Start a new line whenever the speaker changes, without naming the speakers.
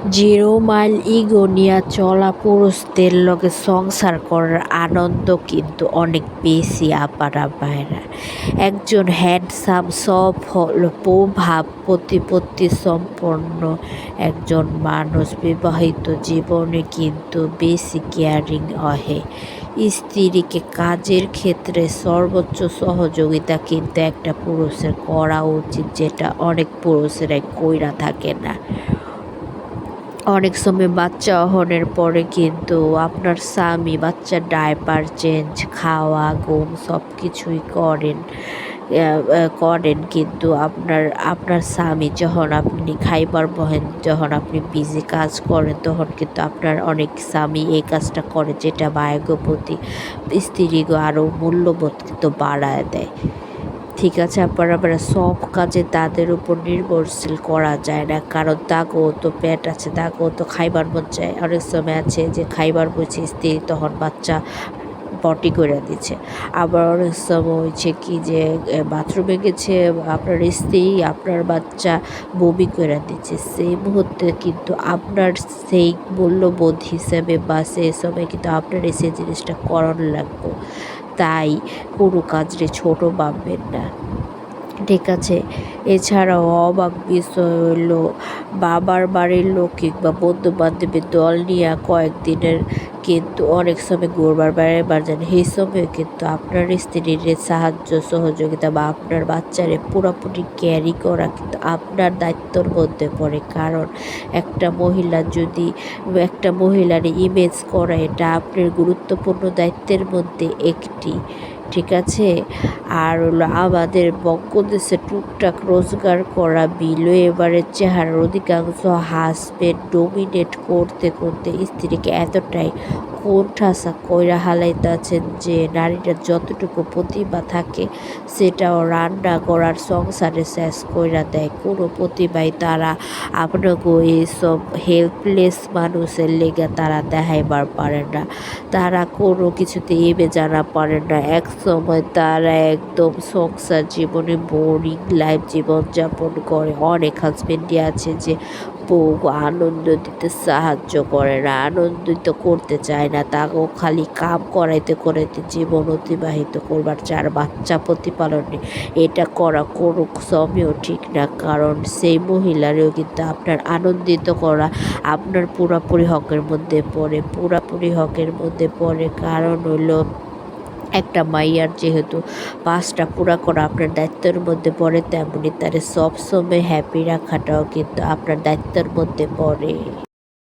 Zero mile ego নিয়া চলা পুরুষদের লগে সংসার করার আনন্দ কিন্তু অনেক বেশি আপারা ভাইরা। একজন হ্যান্ডসাম সফল প্রভাব প্রতিপত্তি সম্পন্ন একজন মানুষ বিবাহিত জীবনে কিন্তু বেশি কেয়ারিং হয়। স্ত্রীকে কাজের ক্ষেত্রে সর্বোচ্চ সহযোগিতা কিন্তু একটা পুরুষের করা উচিত, যেটা অনেক পুরুষেরাই কইরা থাকে না। অনেক সময় বাচ্চা হওয়ার পরে কিন্তু আপনার স্বামী বাচ্চার ডায়পার চেঞ্জ, খাওয়া, ঘুম সব কিছুই করেন, কিন্তু আপনার স্বামী যখন আপনি খাইবার বহেন, যখন আপনি বিজি কাজ করেন, তখন কিন্তু আপনার অনেক স্বামী এই কাজটা করে, যেটা ভাগ্য প্রতি স্ত্রীকে আরও মূল্যবোধ কিন্তু বাড়ায় দেয়। ঠিক আছে, আপনারা সব কাজে তাদের উপর নির্ভরশীল করা যায় না, কারণ তাকেও তো পেট আছে, তাকেও তো খাইবার মন চায়। অনেক সময় আছে যে খাইবার বলছে স্ত্রী, তখন বাচ্চা পটি করে দিচ্ছে। আবার অনেক সময় হয়েছে কি যে বাথরুমে গেছে আপনার স্ত্রী, আপনার বাচ্চা বমি করে দিচ্ছে, সেই মুহূর্তে কিন্তু আপনার সেই মূল্যবোধ হিসেবে বা সেই সময় কিন্তু আপনার সেই জিনিসটা করানো লাগবে। তাই কোনো কাজরে ছোট ভাববেন না, ঠিক আছে। এছাড়াও অবাক বিষয় হইল, বাবার বাড়ির লোক কিংবা বন্ধু বান্ধবের দল নিয়ে কয়েকদিনের কিন্তু অনেক সময় ঘুরবার বেড়াবার যান, সেই সময় কিন্তু আপনার স্ত্রীর সাহায্য সহযোগিতা বা আপনার বাচ্চারে পুরোপুরি ক্যারি করা কিন্তু আপনার দায়িত্বর মধ্যে পড়ে। কারণ একটা মহিলার ইমেজ করা, এটা আপনার গুরুত্বপূর্ণ দায়িত্বের মধ্যে একটি, ঠিক আছে। আর হলো আমাদের বঙ্গদেশে টুকটাক রোজগার করা বিলো এবারের চেহারার অধিকাংশ হাজবেন্ড ডোমিনেট করতে করতে স্ত্রীকে এতটাই কোণঠাসা কইরা হালাইতেছেন যে নারীরা যতটুকু প্রতিভা থাকে সেটাও রান্না করার সংসারে শেষ কইরা দেয়। কোনো প্রতিভাই তারা আপনাকে এইসব হেল্পলেস মানুষের লেগে তারা দেখাইবার পারে না, তারা কোনো কিছুতে এবে জানা পারে না। এক সময় তারা একদম সংসার জীবনে বোরিং লাইফ জীবনযাপন করে। অনেক হাজবেন্ডই আছে যে বউ আনন্দ দিতে সাহায্য করে না, আনন্দিত করতে চায় না, তাকেও খালি কাম করাইতে জীবন অতিবাহিত করবার চার বাচ্চা প্রতিপালনে। এটা করা কোনো সময়ও ঠিক না, কারণ সেই মহিলারও কিন্তু আপনার আনন্দিত করা আপনার পুরোপুরি হকের মধ্যে পড়ে। কারণ হইল একটা মাইয়ার যেহেতু 5টা পুরা করা আপনার দায়িত্বের মধ্যে পড়ে, তেমনি তারে সবসময় হ্যাপি রাখাটাও কিন্তু আপনার দায়িত্বের মধ্যে পড়ে।